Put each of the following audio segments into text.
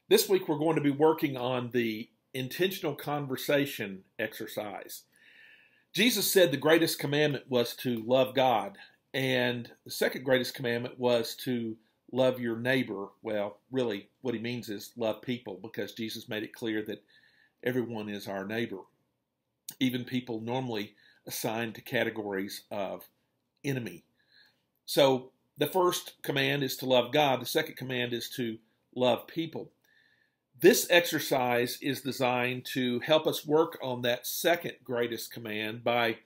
This week we're going to be working on the intentional conversation exercise. Jesus said the greatest commandment was to love God, and the second greatest commandment was to love your neighbor. Well, really, what he means is love people, because Jesus made it clear that everyone is our neighbor, even people normally assigned to categories of enemy. So the first command is to love God, the second command is to love people. This exercise is designed to help us work on that second greatest command by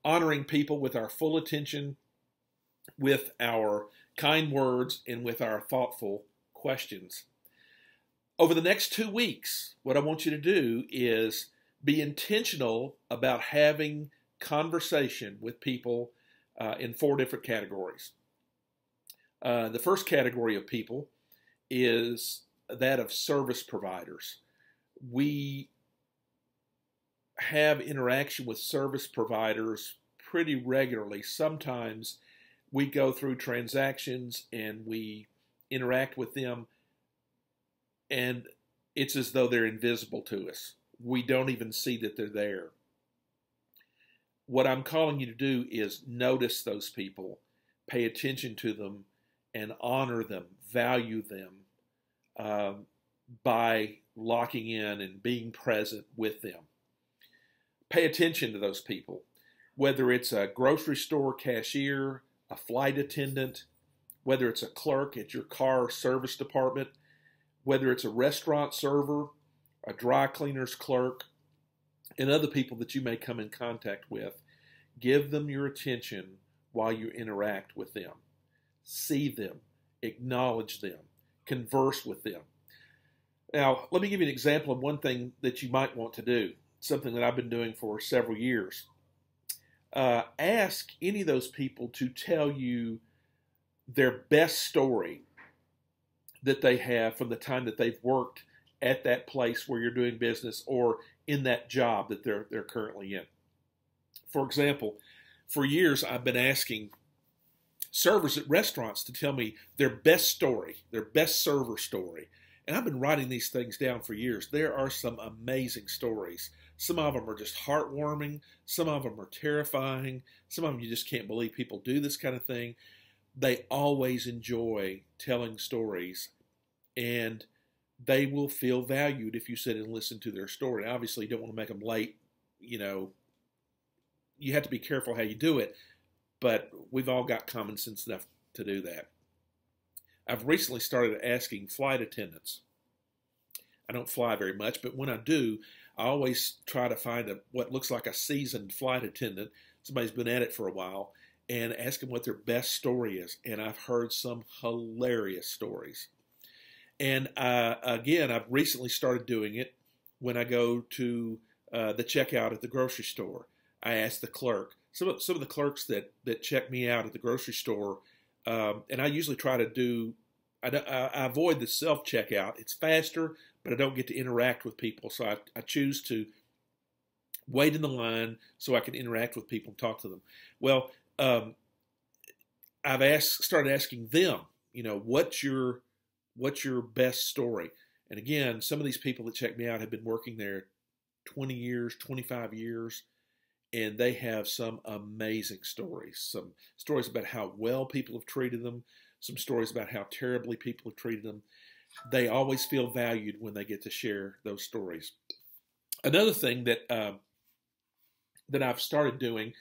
honoring people with our full attention, with our kind words, and with our thoughtful questions. Over the next 2 weeks, what I want you to do is be intentional about having conversation with people in 4 different categories. The first category of people is that of service providers. We have interaction with service providers pretty regularly. Sometimes we go through transactions and we interact with them, and it's as though they're invisible to us. We don't even see that they're there. What I'm calling you to do is notice those people, pay attention to them, and honor them, value them, by locking in and being present with them. Pay attention to those people, whether it's a grocery store cashier, a flight attendant, whether it's a clerk at your car service department, whether it's a restaurant server, a dry cleaner's clerk, and other people that you may come in contact with. Give them your attention while you interact with them. See them, acknowledge them, converse with them. Now, let me give you an example of one thing that you might want to do, something that I've been doing for several years. Ask any of those people to tell you their best story that they have from the time that they've worked at that place where you're doing business or in that job that they're currently in. For example, for years I've been asking servers at restaurants to tell me their best story, their best server story. And I've been writing these things down for years. There are some amazing stories. Some of them are just heartwarming. Some of them are terrifying. Some of them you just can't believe people do this kind of thing. They always enjoy telling stories, and they will feel valued if you sit and listen to their story. Obviously, you don't want to make them late. You have to be careful how you do it. But we've all got common sense enough to do that. I've recently started asking flight attendants. I don't fly very much, but when I do, I always try to find what looks like a seasoned flight attendant, somebody's been at it for a while, and ask them what their best story is. And I've heard some hilarious stories. And again, I've recently started doing it when I go to the checkout at the grocery store. I ask the clerk. Some of the clerks that check me out at the grocery store, and I usually try to do, I avoid the self-checkout. It's faster, but I don't get to interact with people. So I choose to wait in the line so I can interact with people and talk to them. Well, I've started asking them, what's your best story? And again, some of these people that check me out have been working there 20 years, 25 years. And they have some amazing stories. Some stories about how well people have treated them. Some stories about how terribly people have treated them. They always feel valued when they get to share those stories. Another thing that I've started doing,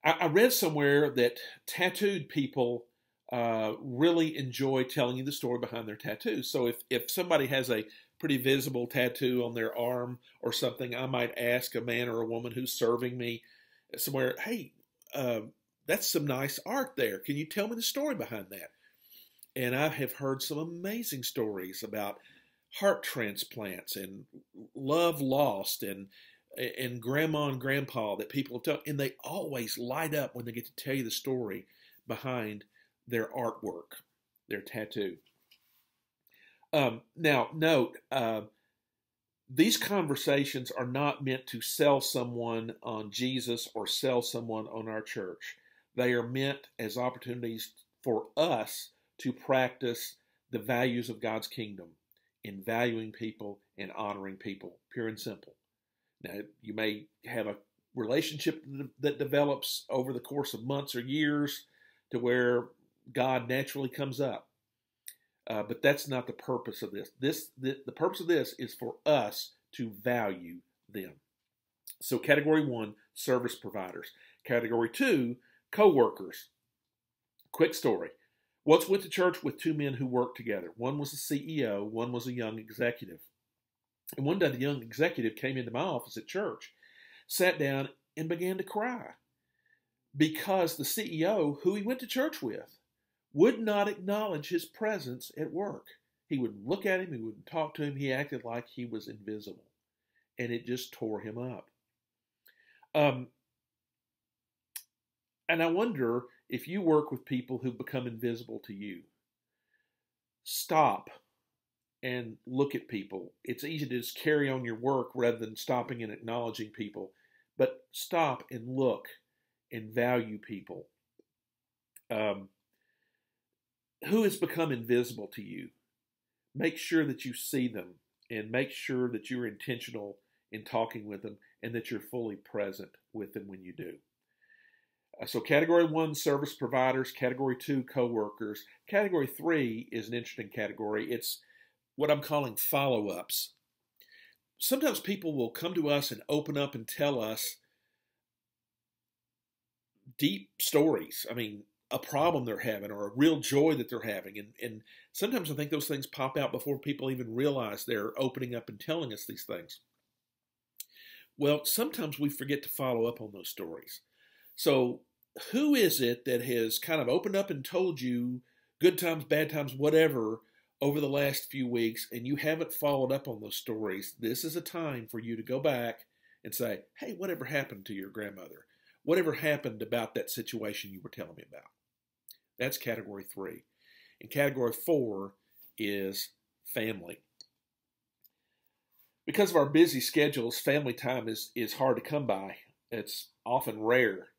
I read somewhere that tattooed people really enjoy telling you the story behind their tattoos. So if somebody has a pretty visible tattoo on their arm or something, I might ask a man or a woman who's serving me somewhere, hey, that's some nice art there. Can you tell me the story behind that? And I have heard some amazing stories about heart transplants and love lost and grandma and grandpa that people tell, and they always light up when they get to tell you the story behind their artwork, their tattoo. Now, note, these conversations are not meant to sell someone on Jesus or sell someone on our church. They are meant as opportunities for us to practice the values of God's kingdom in valuing people and honoring people, pure and simple. Now, you may have a relationship that develops over the course of months or years to where God naturally comes up. But that's not the purpose of this. The purpose of this is for us to value them. So category 1, service providers. Category 2, co-workers. Quick story. Once went to church with 2 men who worked together. One was a CEO, one was a young executive. And one day the young executive came into my office at church, sat down, and began to cry because the CEO, who he went to church with, would not acknowledge his presence at work. He would look at him, he wouldn't talk to him, he acted like he was invisible. And it just tore him up. And I wonder if you work with people who've become invisible to you. Stop and look at people. It's easy to just carry on your work rather than stopping and acknowledging people. But stop and look and value people. Who has become invisible to you? Make sure that you see them and make sure that you're intentional in talking with them and that you're fully present with them when you do. So category 1, service providers. Category 2, co-workers. Category 3 is an interesting category. It's what I'm calling follow-ups. Sometimes people will come to us and open up and tell us deep stories. I mean, a problem they're having or a real joy that they're having. And sometimes I think those things pop out before people even realize they're opening up and telling us these things. Well, sometimes we forget to follow up on those stories. So who is it that has kind of opened up and told you good times, bad times, whatever, over the last few weeks, and you haven't followed up on those stories? This is a time for you to go back and say, hey, whatever happened to your grandmother? Whatever happened about that situation you were telling me about? That's category 3. And category 4 is family. Because of our busy schedules, family time is hard to come by. It's often rare.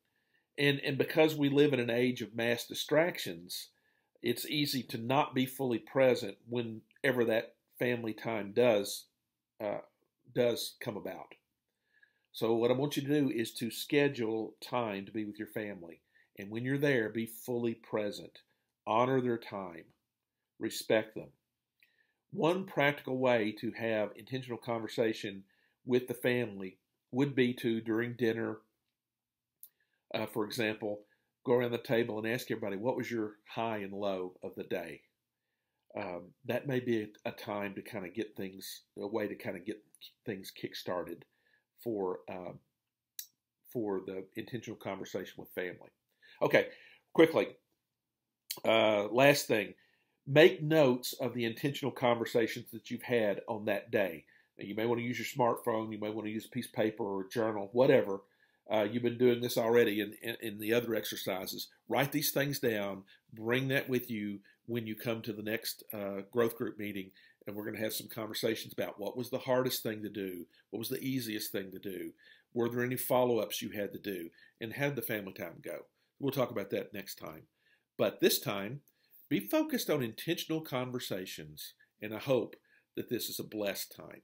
And because we live in an age of mass distractions, it's easy to not be fully present whenever that family time does come about. So what I want you to do is to schedule time to be with your family. And when you're there, be fully present. Honor their time. Respect them. One practical way to have intentional conversation with the family would be to, during dinner, for example, go around the table and ask everybody, what was your high and low of the day? That may be a time to kind of get things, a way to kind of get things kick-started for the intentional conversation with family. Okay, quickly, last thing. Make notes of the intentional conversations that you've had on that day. Now, you may want to use your smartphone. You may want to use a piece of paper or a journal, whatever. You've been doing this already in the other exercises. Write these things down. Bring that with you when you come to the next growth group meeting, and we're going to have some conversations about what was the hardest thing to do, what was the easiest thing to do, were there any follow-ups you had to do, and how did the family time go? We'll talk about that next time. But this time, be focused on intentional conversations, and I hope that this is a blessed time.